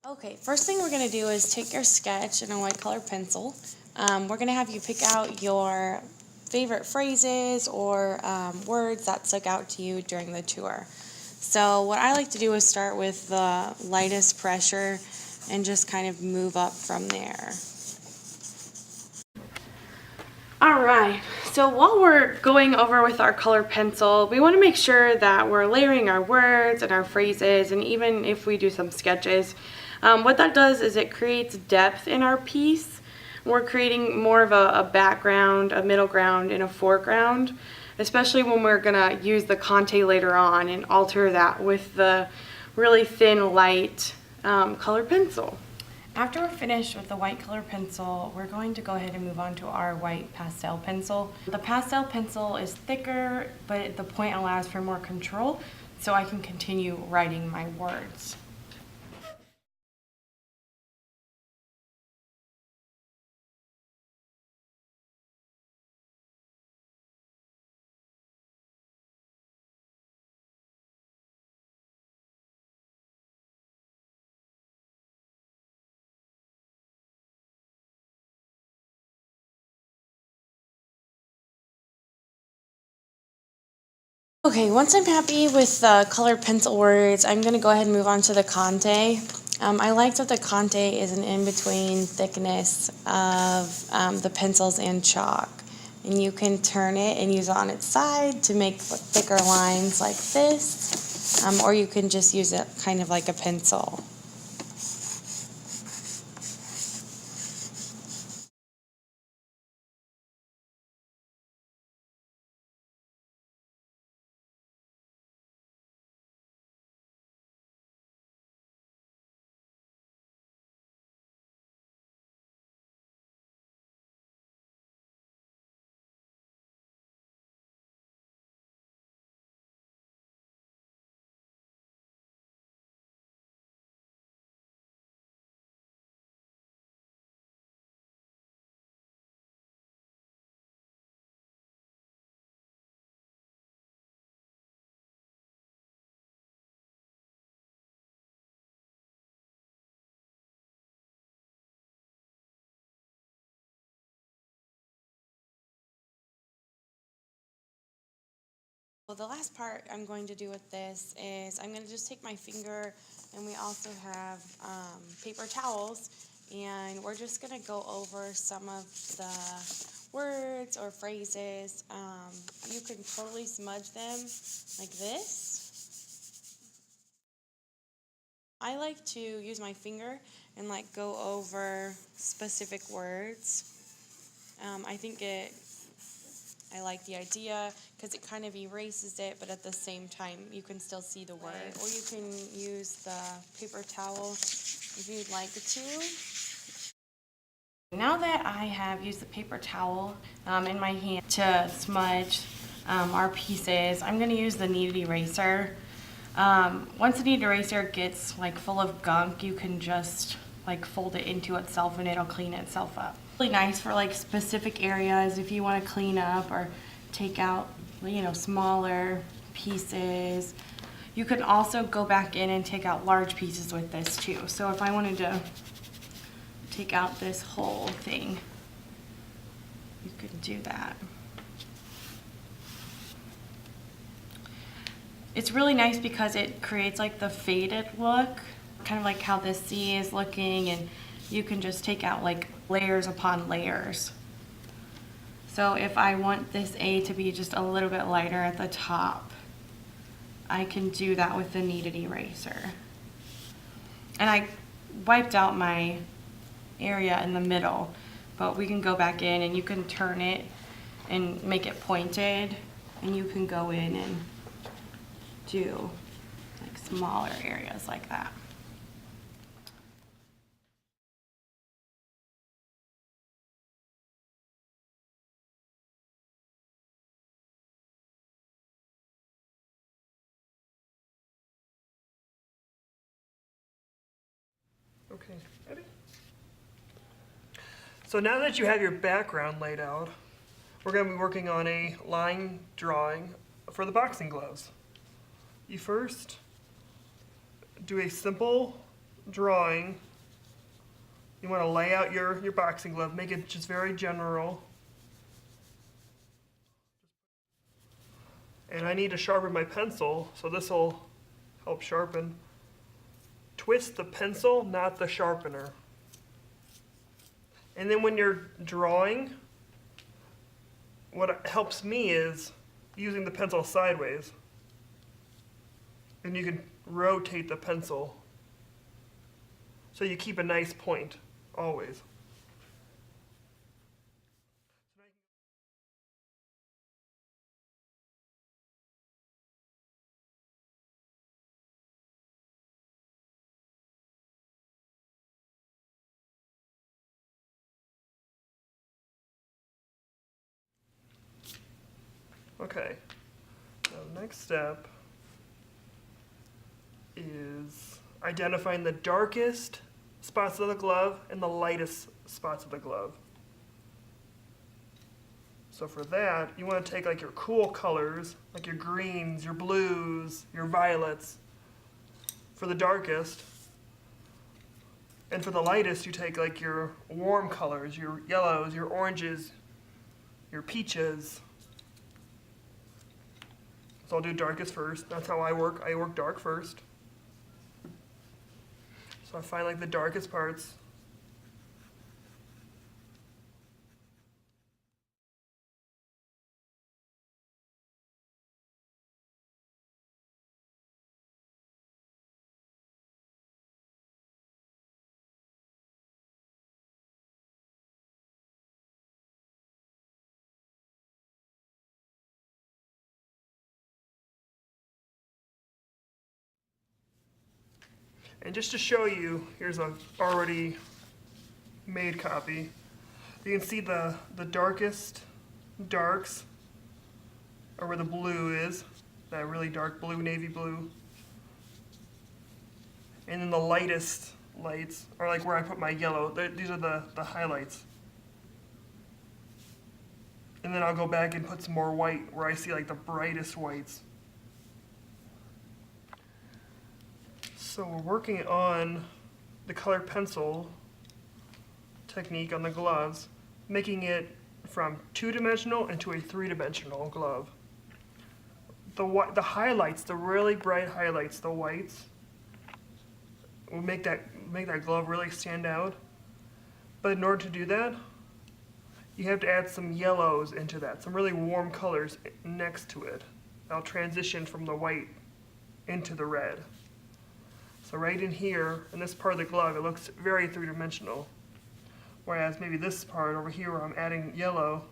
Okay, first thing we're going to do is take your sketch and a white color pencil. We're going to have you pick out your favorite phrases or words that stuck out to you during the tour. So what I like to do is start with the lightest pressure and just kind of move up from there. Alright, so while we're going over with our color pencil, we want to make sure that we're layering our words and our phrases, and even if we do some sketches, what that does is it creates depth in our piece. We're creating more of a background, a middle ground, and a foreground, especially when we're going to use the Conte later on and alter that with the really thin, light color pencil. After we're finished with the white color pencil, we're going to go ahead and move on to our white pastel pencil. The pastel pencil is thicker, but the point allows for more control, so I can continue writing my words. Okay, once I'm happy with the colored pencil words, I'm going to go ahead and move on to the Conte. I like that the Conte is an in-between thickness of the pencils and chalk. And you can turn it and use it on its side to make thicker lines like this, or you can just use it kind of like a pencil. Well, the last part I'm going to do with this is I'm going to just take my finger, and we also have paper towels, and we're just going to go over some of the words or phrases. You can totally smudge them like this. I like to use my finger and like go over specific words. I like the idea because it kind of erases it, but at the same time you can still see the word. Or you can use the paper towel if you'd like to. Now that I have used the paper towel in my hand to smudge our pieces, I'm going to use the kneaded eraser. Once the kneaded eraser gets like full of gunk, you can just like fold it into itself and it'll clean itself up. Really nice for like specific areas if you want to clean up or take out, smaller pieces. You can also go back in and take out large pieces with this too. So if I wanted to take out this whole thing, you could do that. It's really nice because it creates like the faded look, kind of like how this C is looking, and you can just take out like layers upon layers. So if I want this A to be just a little bit lighter at the top, I can do that with the kneaded eraser. And I wiped out my area in the middle, but we can go back in and you can turn it and make it pointed, and you can go in and do like smaller areas like that. Okay, ready? So now that you have your background laid out, we're going to be working on a line drawing for the boxing gloves. You first do a simple drawing, you want to lay out your boxing glove, make it just very general. And I need to sharpen my pencil, so this will help sharpen. Twist the pencil, not the sharpener. And then when you're drawing, what helps me is using the pencil sideways. And you can rotate the pencil so you keep a nice point, always. Okay, so next step is identifying the darkest spots of the glove and the lightest spots of the glove. So for that, you want to take like your cool colors, like your greens, your blues, your violets, for the darkest. And for the lightest, you take like your warm colors, your yellows, your oranges, your peaches. So I'll do darkest first. That's how I work. I work dark first. So I find like the darkest parts. And just to show you, here's a already made copy. You can see the darkest darks are where the blue is, that really dark blue, navy blue. And then the lightest lights are like where I put my yellow. These are the highlights. And then I'll go back and put some more white where I see like the brightest whites. So we're working on the colored pencil technique on the gloves, making it from two-dimensional into a three-dimensional glove. The highlights, the really bright highlights, the whites, will make that glove really stand out. But in order to do that, you have to add some yellows into that, some really warm colors next to it. That'll transition from the white into the red. So right in here, in this part of the glove, it looks very three-dimensional. Whereas maybe this part over here where I'm adding yellow,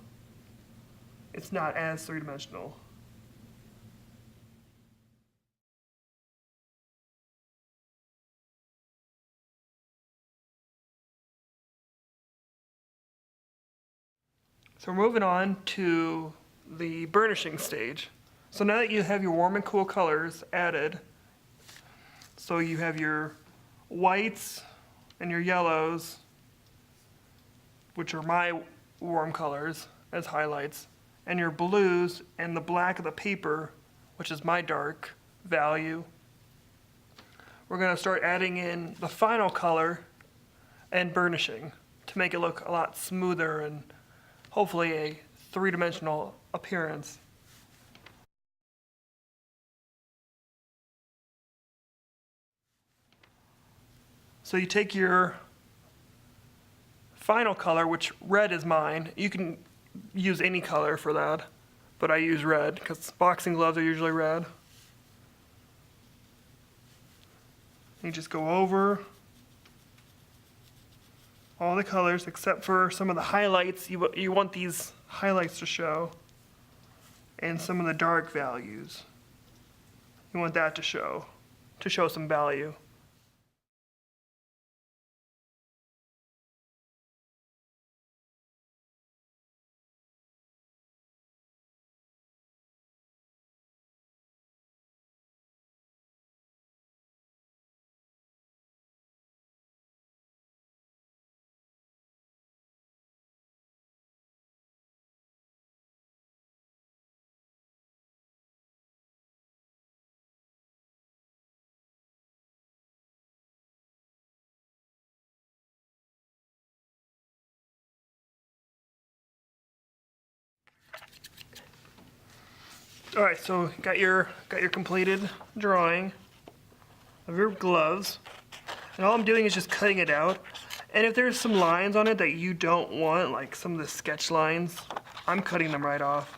it's not as three-dimensional. So we're moving on to the burnishing stage. So now that you have your warm and cool colors added, so you have your whites and your yellows, which are my warm colors as highlights, and your blues and the black of the paper, which is my dark value. We're going to start adding in the final color and burnishing to make it look a lot smoother and hopefully a three-dimensional appearance. So you take your final color, which red is mine. You can use any color for that, but I use red because boxing gloves are usually red. You just go over all the colors except for some of the highlights. You want these highlights to show, and some of the dark values. You want that to show some value. All right, so got your completed drawing of your gloves. And all I'm doing is just cutting it out. And if there's some lines on it that you don't want, like some of the sketch lines, I'm cutting them right off.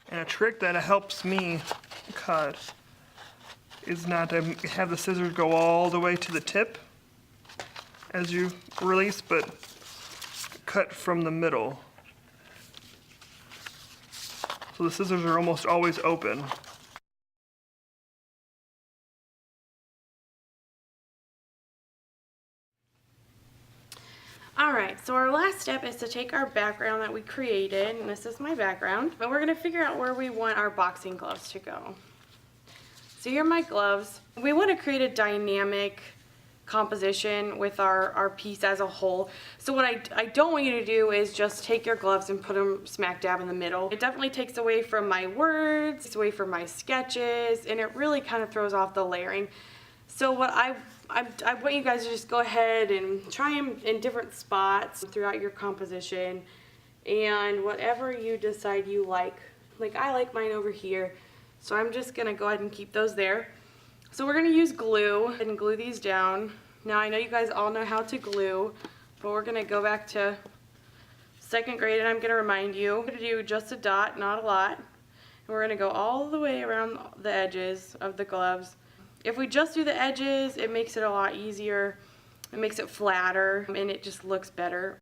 And a trick that helps me cut is not to have the scissors go all the way to the tip as you release, but cut from the middle. So the scissors are almost always open. All right, so our last step is to take our background that we created, and this is my background, and we're gonna figure out where we want our boxing gloves to go. So here are my gloves. We wanna create a dynamic composition with our piece as a whole. So what I don't want you to do is just take your gloves and put them smack dab in the middle. It definitely takes away from my words, takes away from my sketches, and it really kind of throws off the layering. So what I want you guys to just go ahead and try them in different spots throughout your composition, and whatever you decide you like I like mine over here, so I'm just gonna go ahead and keep those there. So we're gonna use glue and glue these down. Now I know you guys all know how to glue, but we're gonna go back to 2nd grade, and I'm gonna remind you to do just a dot, not a lot. And we're gonna go all the way around the edges of the gloves. If we just do the edges, it makes it a lot easier. It makes it flatter, and it just looks better.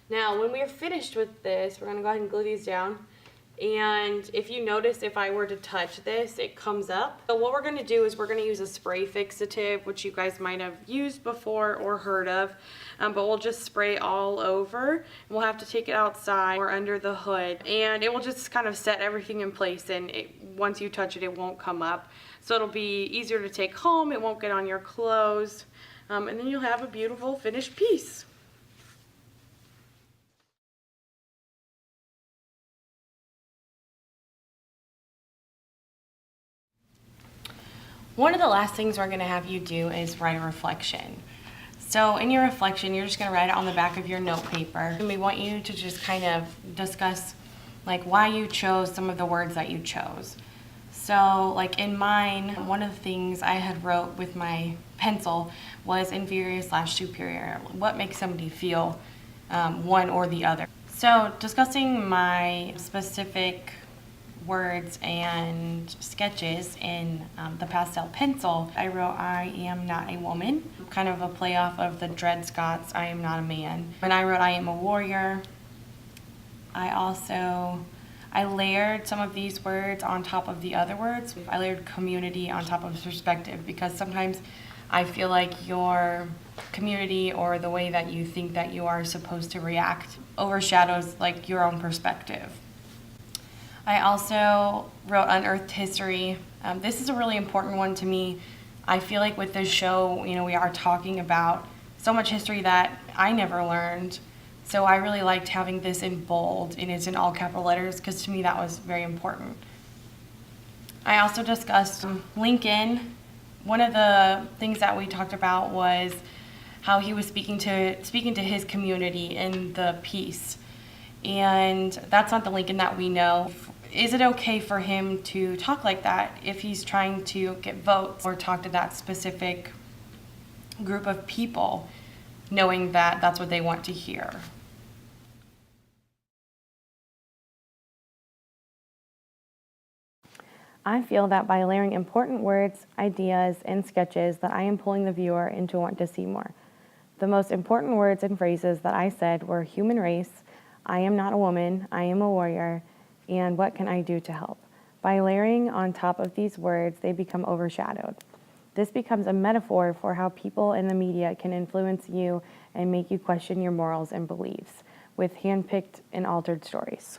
Now, when we're finished with this, we're gonna go ahead and glue these down. And if you notice, if I were to touch this, it comes up. So what we're gonna do is we're gonna use a spray fixative, which you guys might have used before or heard of, but we'll just spray all over. We'll have to take it outside or under the hood, and it will just kind of set everything in place, and once you touch it, it won't come up. So it'll be easier to take home, it won't get on your clothes, and then you'll have a beautiful finished piece. One of the last things we're going to have you do is write a reflection. So in your reflection, you're just going to write it on the back of your note paper. And we want you to just kind of discuss like why you chose some of the words that you chose. So like in mine, one of the things I had wrote with my pencil was inferior/superior. What makes somebody feel one or the other? So discussing my specific words and sketches in the pastel pencil, I wrote I am not a woman, kind of a play off of the Dred Scott's I am not a man. And I wrote I am a warrior. I layered some of these words on top of the other words. I layered community on top of perspective, because sometimes I feel like your community or the way that you think that you are supposed to react overshadows like your own perspective. I also wrote unearthed history. This is a really important one to me. I feel like with this show, we are talking about so much history that I never learned. So I really liked having this in bold, and it's in all capital letters, because to me that was very important. I also discussed Lincoln. One of the things that we talked about was how he was speaking to his community in the piece. And that's not the Lincoln that we know. Is it okay for him to talk like that if he's trying to get votes or talk to that specific group of people, knowing that that's what they want to hear? I feel that by layering important words, ideas, and sketches that I am pulling the viewer into want to see more. The most important words and phrases that I said were human race, I am not a woman, I am a warrior, and what can I do to help? By layering on top of these words, they become overshadowed. This becomes a metaphor for how people in the media can influence you and make you question your morals and beliefs with handpicked and altered stories.